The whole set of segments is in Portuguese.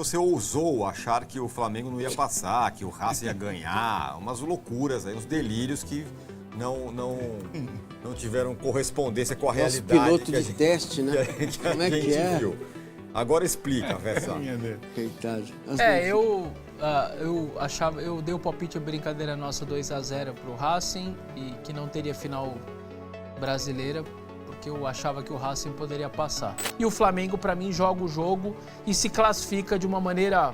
você ousou achar que o Flamengo não ia passar, que o Racing ia ganhar, umas loucuras aí, uns delírios que não tiveram correspondência com a realidade. Piloto de teste, né? Como é que é? Viu. Agora explica, Vessa. Coitado. Eu dei o palpite, a brincadeira nossa 2-0 pro Racing e que não teria final brasileira, porque eu achava que o Racing poderia passar. E o Flamengo, para mim, joga o jogo e se classifica de uma maneira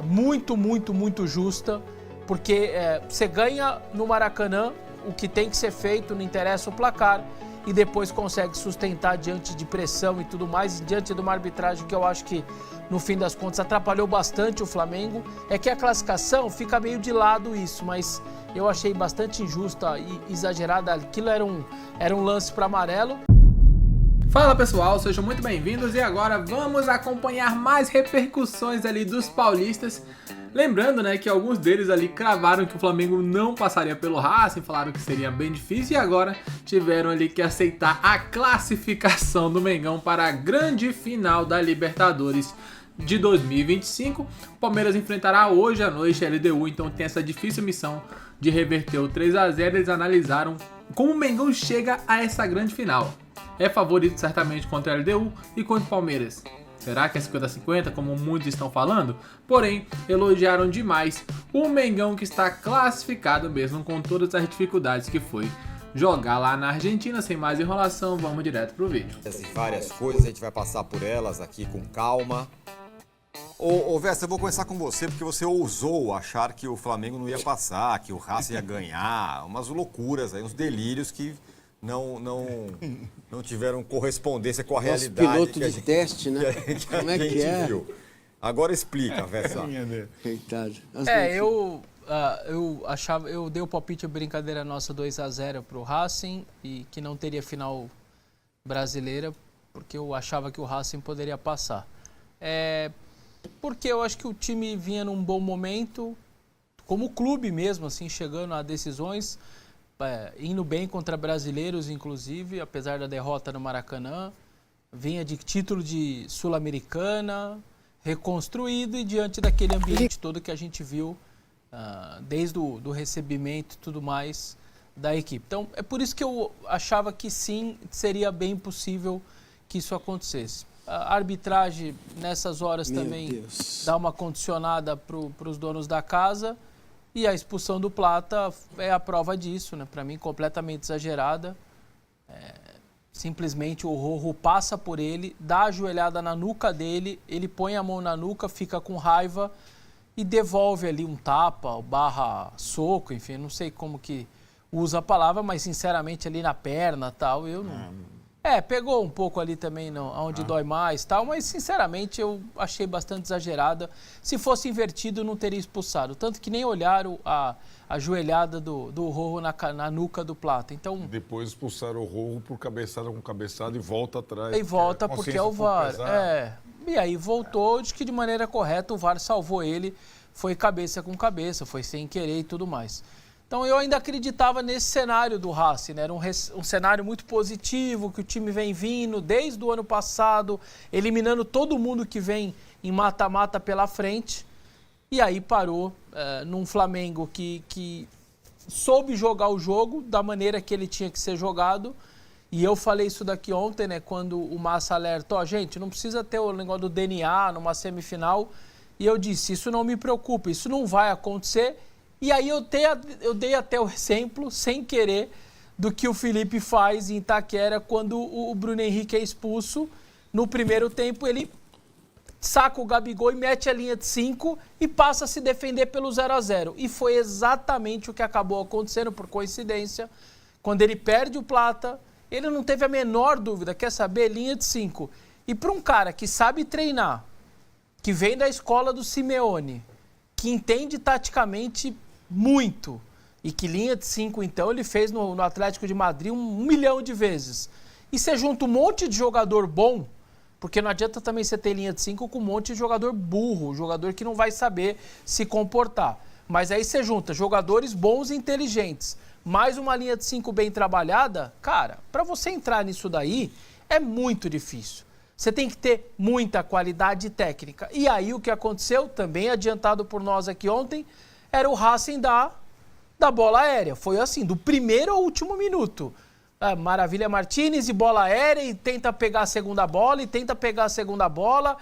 muito justa, porque você ganha no Maracanã o que tem que ser feito, não interessa o placar, e depois consegue sustentar diante de pressão e tudo mais, diante de uma arbitragem que eu acho que, no fim das contas, atrapalhou bastante o Flamengo. É que a classificação fica meio de lado isso, mas eu achei bastante injusta e exagerada. Aquilo era um lance para amarelo. Fala pessoal, sejam muito bem-vindos e agora vamos acompanhar mais repercussões ali dos paulistas. Lembrando, né, que alguns deles ali cravaram que o Flamengo não passaria pelo Racing, falaram que seria bem difícil e agora tiveram ali que aceitar a classificação do Mengão para a grande final da Libertadores de 2025. O Palmeiras enfrentará hoje à noite a LDU, então tem essa difícil missão de reverter o 3-0. Eles analisaram como o Mengão chega a essa grande final. É favorito certamente contra a LDU e contra o Palmeiras. Será que é 50-50, como muitos estão falando? Porém, elogiaram demais o Mengão, que está classificado mesmo com todas as dificuldades que foi jogar lá na Argentina. Sem mais enrolação, vamos direto pro vídeo. Várias coisas, a gente vai passar por elas aqui com calma. Ô Vessa, eu vou começar com você, porque você ousou achar que o Flamengo não ia passar, que o Racing ia ganhar, umas loucuras aí, uns delírios que não tiveram correspondência com a realidade. Piloto de teste, né? Como é que é? Viu. Agora explica, Vessa. Coitado. Eu dei o palpite, a brincadeira nossa 2-0 pro Racing e que não teria final brasileira, porque eu achava que o Racing poderia passar. Porque eu acho que o time vinha num bom momento, como clube mesmo, assim, chegando a decisões, indo bem contra brasileiros, inclusive, apesar da derrota no Maracanã, vinha de título de Sul-Americana, reconstruído e diante daquele ambiente todo que a gente viu desde o recebimento e tudo mais da equipe. Então, é por isso que eu achava que sim, seria bem possível que isso acontecesse. A arbitragem, nessas horas, também dá uma condicionada para os donos da casa. E a expulsão do Plata é a prova disso, né? Para mim, completamente exagerada. Simplesmente o Rojo passa por ele, dá a joelhada na nuca dele, ele põe a mão na nuca, fica com raiva e devolve ali um tapa, barra soco, enfim, não sei como que usa a palavra, mas sinceramente ali na perna e tal, eu não... pegou um pouco ali também onde dói mais e tal, mas sinceramente eu achei bastante exagerada. Se fosse invertido, não teria expulsado. Tanto que nem olharam a joelhada do Rojo na nuca do Plata. Então, depois expulsaram o Rojo por cabeçada com cabeçada e volta atrás. E volta porque é o VAR. E aí voltou de maneira correta, o VAR salvou ele, foi cabeça com cabeça, foi sem querer e tudo mais. Então eu ainda acreditava nesse cenário do Racing, né? Era um cenário muito positivo, que o time vem vindo desde o ano passado, eliminando todo mundo que vem em mata-mata pela frente. E aí parou num Flamengo que soube jogar o jogo da maneira que ele tinha que ser jogado. E eu falei isso daqui ontem, né? Quando o Massa alertou, gente, não precisa ter o negócio do DNA numa semifinal. E eu disse, isso não me preocupa, isso não vai acontecer. E aí eu dei até o exemplo, sem querer, do que o Felipe faz em Itaquera quando o Bruno Henrique é expulso. No primeiro tempo, ele saca o Gabigol e mete a linha de 5 e passa a se defender pelo 0-0. E foi exatamente o que acabou acontecendo, por coincidência. Quando ele perde o Plata, ele não teve a menor dúvida, quer saber? Linha de 5. E para um cara que sabe treinar, que vem da escola do Simeone, que entende taticamente muito, e que linha de 5, então, ele fez no Atlético de Madrid 1 milhão de vezes. E você junta um monte de jogador bom, porque não adianta também você ter linha de 5 com um monte de jogador burro, jogador que não vai saber se comportar. Mas aí você junta jogadores bons e inteligentes, mais uma linha de 5 bem trabalhada, cara, para você entrar nisso daí é muito difícil. Você tem que ter muita qualidade técnica. E aí o que aconteceu, também adiantado por nós aqui ontem, era o Racing da bola aérea. Foi assim, do primeiro ao último minuto. Maravilha Martínez e bola aérea, e tenta pegar a segunda bola, e tenta pegar a segunda bola.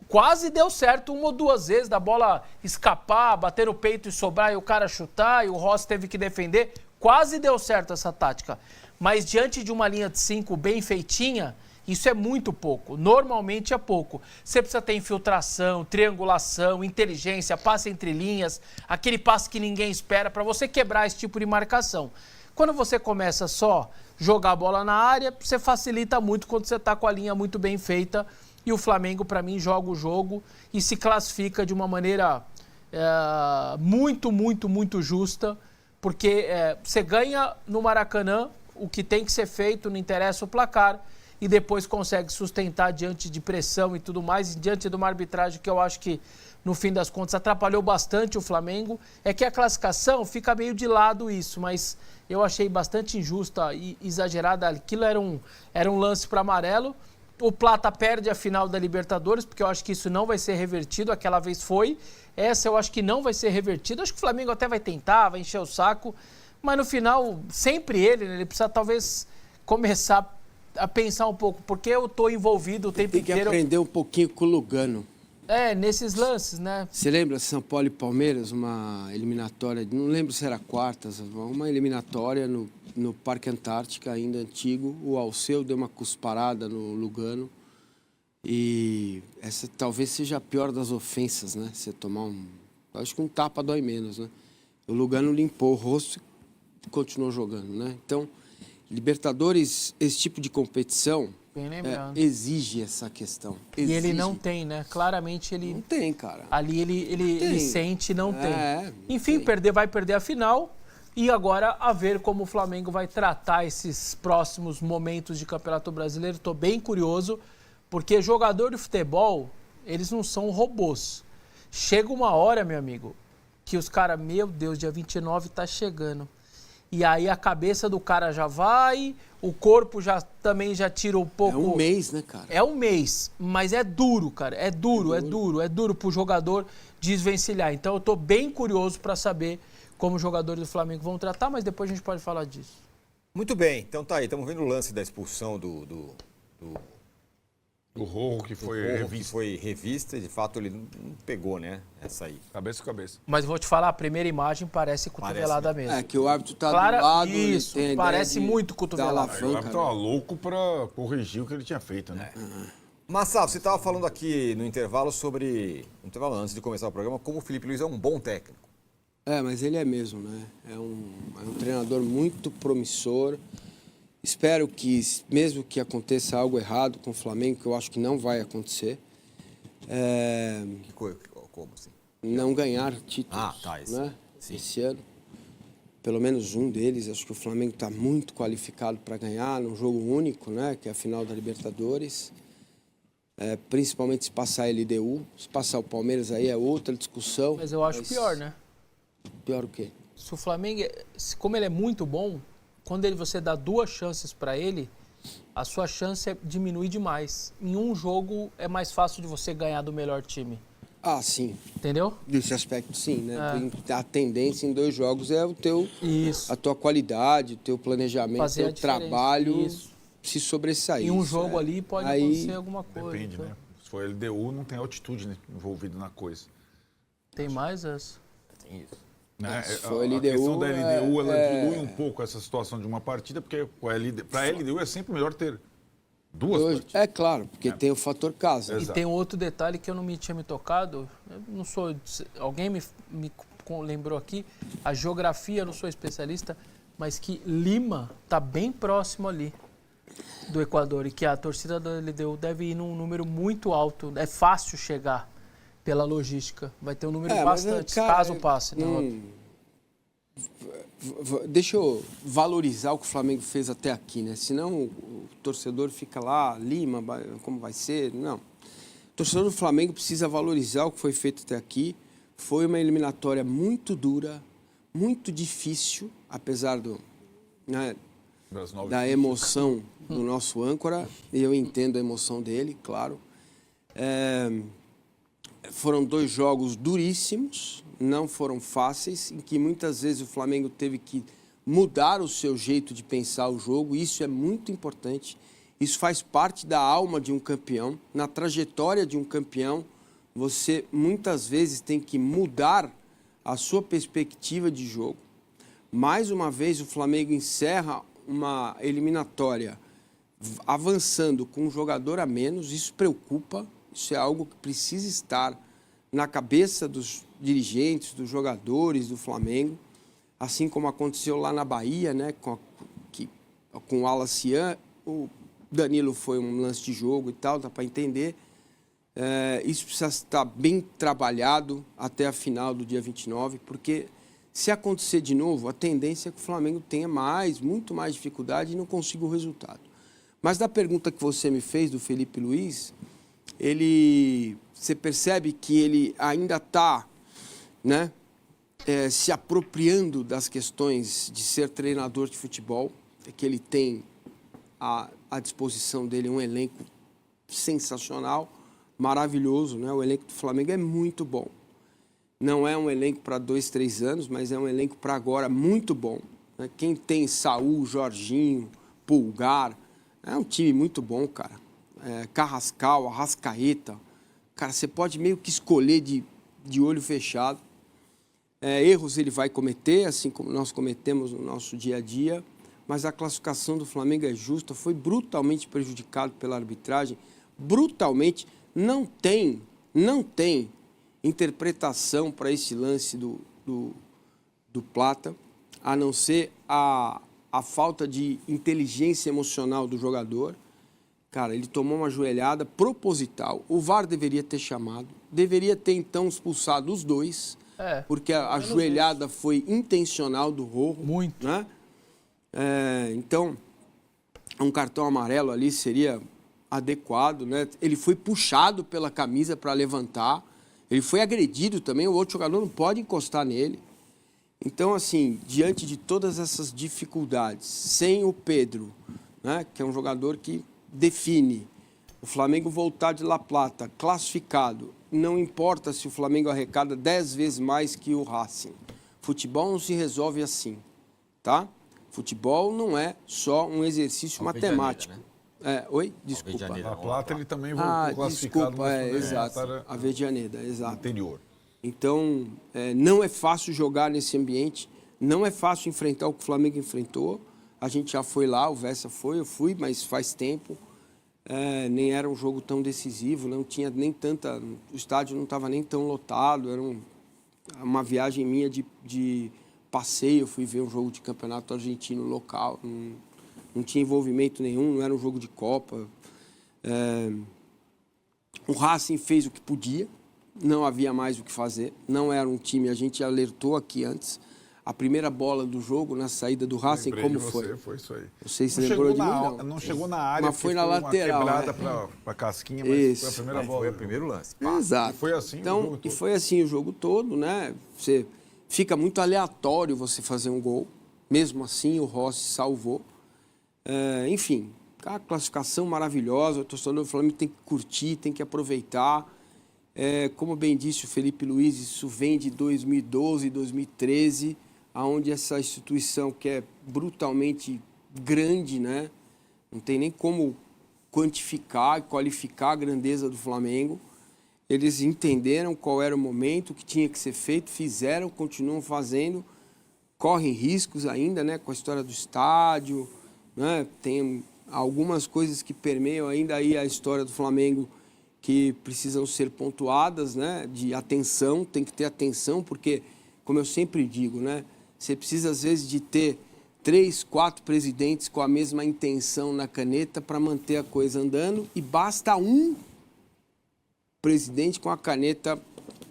Quase deu certo 1 ou 2 vezes da bola escapar, bater no peito e sobrar, e o cara chutar, e o Rossi teve que defender. Quase deu certo essa tática. Mas diante de uma linha de 5 bem feitinha, isso é muito pouco. Normalmente é pouco. Você precisa ter infiltração, triangulação, inteligência, passe entre linhas, aquele passe que ninguém espera para você quebrar esse tipo de marcação. Quando você começa só jogar a bola na área, você facilita muito quando você está com a linha muito bem feita. E o Flamengo, para mim, joga o jogo e se classifica de uma maneira muito, muito, muito justa, porque você ganha no Maracanã o que tem que ser feito, não interessa o placar, e depois consegue sustentar diante de pressão e tudo mais, e diante de uma arbitragem que eu acho que, no fim das contas, atrapalhou bastante o Flamengo. É que a classificação fica meio de lado isso, mas eu achei bastante injusta e exagerada. Aquilo era um lance para amarelo. O Plata perde a final da Libertadores, porque eu acho que isso não vai ser revertido. Aquela vez foi. Essa eu acho que não vai ser revertida. Acho que o Flamengo até vai tentar, vai encher o saco. Mas no final, sempre ele, né? Ele precisa talvez começar a pensar um pouco, porque eu estou envolvido o tempo inteiro. Tem que aprender um pouquinho com o Lugano. Nesses lances, né? Você lembra São Paulo e Palmeiras, uma eliminatória, não lembro se era quartas, uma eliminatória no Parque Antártica, ainda antigo. O Alceu deu uma cusparada no Lugano. E essa talvez seja a pior das ofensas, né? Você tomar acho que um tapa dói menos, né? O Lugano limpou o rosto e continuou jogando, né? Então, Libertadores, esse tipo de competição exige essa questão. Exige. E ele não tem, né? Claramente ele... Não tem, cara. Ali ele sente e não tem. Enfim, vai perder a final. E agora a ver como o Flamengo vai tratar esses próximos momentos de Campeonato Brasileiro. Estou bem curioso, porque jogador de futebol, eles não são robôs. Chega uma hora, meu amigo, que os caras, meu Deus, dia 29 tá chegando. E aí a cabeça do cara já vai, o corpo também já tira um pouco... É um mês, né, cara? É um mês, mas é duro, cara. É duro pro jogador desvencilhar. Então eu tô bem curioso para saber como os jogadores do Flamengo vão tratar, mas depois a gente pode falar disso. Muito bem, então tá aí, estamos vendo o lance da expulsão do Rojo, que foi revista, e de fato ele não pegou, né, essa aí. Cabeça a cabeça. Mas vou te falar, a primeira imagem parece cotovelada mesmo. É, que o árbitro tá do lado... Isso, parece muito cotovelada. O árbitro tava louco para corrigir o que ele tinha feito, né? Massa, você estava falando aqui no intervalo antes de começar o programa, como o Felipe Luiz é um bom técnico. Mas ele é mesmo, né? É um treinador muito promissor. Espero que, mesmo que aconteça algo errado com o Flamengo, que eu acho que não vai acontecer, Como assim? não ganhar títulos, né? Esse ano. Pelo menos um deles. Acho que o Flamengo está muito qualificado para ganhar num jogo único, né? Que é a final da Libertadores. Principalmente se passar a LDU. Se passar o Palmeiras aí é outra discussão. Mas eu acho pior, né? Pior o quê? Se o Flamengo, como ele é muito bom, quando você dá 2 chances para ele, a sua chance diminui demais. Em um jogo é mais fácil de você ganhar do melhor time. Ah, sim. Entendeu? Nesse aspecto, sim, né? A tendência em 2 jogos é a tua qualidade, o teu planejamento, o teu trabalho se sobressair. Em um jogo ali pode acontecer alguma coisa. Depende, né? Se for LDU, não tem altitude, né, envolvido na coisa. Tem mais essa? Tem isso. Né? A questão da LDU, ela dilui um pouco essa situação de uma partida, porque para a LDU é sempre melhor ter 2 partidas. É claro, porque tem o fator casa. E tem outro detalhe que eu não tinha me tocado, eu não sou, alguém me lembrou aqui, a geografia, eu não sou especialista, mas que Lima está bem próximo ali do Equador e que a torcida da LDU deve ir num número muito alto, é fácil chegar pela logística, vai ter um número bastante, caso passe. Deixa eu valorizar o que o Flamengo fez até aqui, né? Senão o torcedor fica lá, Lima, como vai ser? Não. O torcedor do Flamengo precisa valorizar o que foi feito até aqui. Foi uma eliminatória muito dura, muito difícil, apesar da emoção do nosso âncora, e eu entendo a emoção dele, claro. Foram 2 jogos duríssimos, não foram fáceis, em que muitas vezes o Flamengo teve que mudar o seu jeito de pensar o jogo. Isso é muito importante, isso faz parte da alma de um campeão. Na trajetória de um campeão, você muitas vezes tem que mudar a sua perspectiva de jogo. Mais uma vez, o Flamengo encerra uma eliminatória avançando com um jogador a menos. Isso preocupa, isso é algo que precisa estar na cabeça dos dirigentes, dos jogadores do Flamengo, assim como aconteceu lá na Bahia, né, com o Alacian. O Danilo foi um lance de jogo e tal, dá para entender. Isso precisa estar bem trabalhado até a final do dia 29, porque se acontecer de novo, a tendência é que o Flamengo tenha muito mais dificuldade e não consiga o resultado. Mas da pergunta que você me fez do Felipe Luiz, você percebe que ele ainda está, né, se apropriando das questões de ser treinador de futebol, que ele tem à disposição dele um elenco sensacional, maravilhoso, né? O elenco do Flamengo é muito bom. Não é um elenco para 2, 3 anos, mas é um elenco para agora muito bom, né? Quem tem Saúl, Jorginho, Pulgar, é um time muito bom, cara. Carrascal, Arrascaeta. Cara, você pode meio que escolher de olho fechado. Erros ele vai cometer, assim como nós cometemos no nosso dia a dia, mas a classificação do Flamengo é justa, foi brutalmente prejudicado pela arbitragem, brutalmente. Não tem interpretação para esse lance do Plata, a não ser a falta de inteligência emocional do jogador. Cara, ele tomou uma joelhada proposital. O VAR deveria ter chamado, deveria ter então expulsado os 2, porque a joelhada foi intencional do Rojo. Muito. Né? Então, um cartão amarelo ali seria adequado, né? Ele foi puxado pela camisa para levantar, ele foi agredido também, o outro jogador não pode encostar nele. Então, assim, diante de todas essas dificuldades, sem o Pedro, né, que é um jogador que define, o Flamengo voltar de La Plata classificado, não importa se o Flamengo arrecada 10 vezes mais que o Racing. Futebol não se resolve assim, tá? Futebol não é só um exercício matemático. Né? Oi? Desculpa. A Plata ele também voltou classificado. Desculpa, exato. A Avejaneda, exato. Interior. Então, não é fácil jogar nesse ambiente, não é fácil enfrentar o que o Flamengo enfrentou. A gente já foi lá, o Vessa foi, eu fui, mas faz tempo. Nem era um jogo tão decisivo, não tinha nem tanta... O estádio não estava nem tão lotado, era uma viagem minha de passeio, eu fui ver um jogo de campeonato argentino local, não tinha envolvimento nenhum, não era um jogo de Copa. O Racing fez o que podia, não havia mais o que fazer, não era um time, a gente alertou aqui antes, a primeira bola do jogo na saída do Racing, como foi? Foi isso aí. Não sei se você lembrou de mim, não. Não chegou na área, mas foi na lateral. Uma quebrada para Casquinha, mas isso. Foi a primeira bola. Foi o primeiro lance. Exato. E foi assim então, o jogo todo. E foi assim o jogo todo, né? Fica muito aleatório você fazer um gol. Mesmo assim, o Rossi salvou. Enfim, a classificação maravilhosa, o torcedor do Flamengo tem que curtir, tem que aproveitar. Como bem disse o Felipe Luiz, isso vem de 2012, 2013, onde essa instituição que é brutalmente grande, né? Não tem nem como quantificar e qualificar a grandeza do Flamengo. Eles entenderam qual era o momento, o que tinha que ser feito, fizeram, continuam fazendo, correm riscos ainda, né? Com a história do estádio, né? Tem algumas coisas que permeiam ainda aí a história do Flamengo que precisam ser pontuadas, né? De atenção, tem que ter atenção, porque, como eu sempre digo, né? Você precisa, às vezes, de ter 3, 4 presidentes com a mesma intenção na caneta para manter a coisa andando, e basta um presidente com a caneta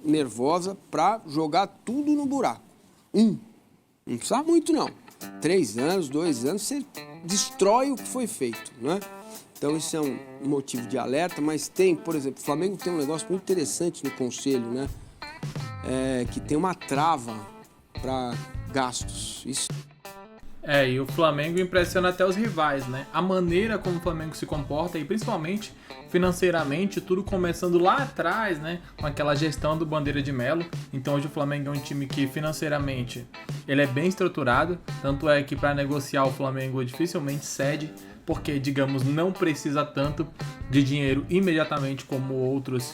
nervosa para jogar tudo no buraco. Não precisa muito, não. 3 anos, 2 anos, você destrói o que foi feito, né? Então, isso é um motivo de alerta, mas tem, por exemplo, o Flamengo tem um negócio muito interessante no conselho, né? Que tem uma trava para gastos. Isso E o Flamengo impressiona até os rivais, né? A maneira como o Flamengo se comporta e principalmente financeiramente, tudo começando lá atrás, né? Com aquela gestão do Bandeira de Melo. Então hoje o Flamengo é um time que financeiramente ele é bem estruturado, tanto é que para negociar o Flamengo dificilmente cede, porque, digamos, não precisa tanto de dinheiro imediatamente como outros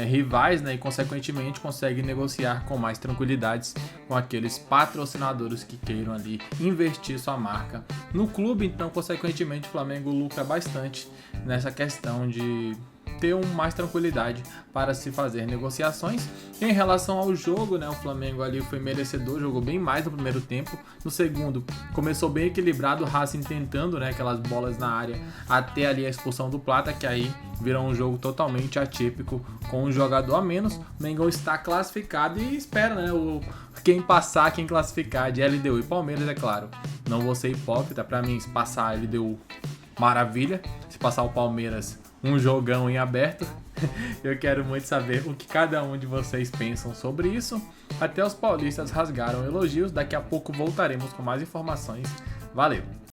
rivais, né? E, consequentemente, consegue negociar com mais tranquilidades com aqueles patrocinadores que queiram ali investir sua marca no clube. Então, consequentemente, o Flamengo lucra bastante nessa questão de ter mais tranquilidade para se fazer negociações. Em relação ao jogo, né, o Flamengo ali foi merecedor, jogou bem mais no primeiro tempo. No segundo, começou bem equilibrado, o Racing tentando, né, aquelas bolas na área até ali a expulsão do Plata, que aí virou um jogo totalmente atípico com um jogador a menos. O Mengão está classificado e espera, né, quem passar, quem classificar de LDU e Palmeiras, é claro. Não vou ser hipócrita, para mim, se passar a LDU, maravilha. Se passar o Palmeiras, um jogão em aberto. Eu quero muito saber o que cada um de vocês pensam sobre isso. Até os paulistas rasgaram elogios. Daqui a pouco voltaremos com mais informações. Valeu!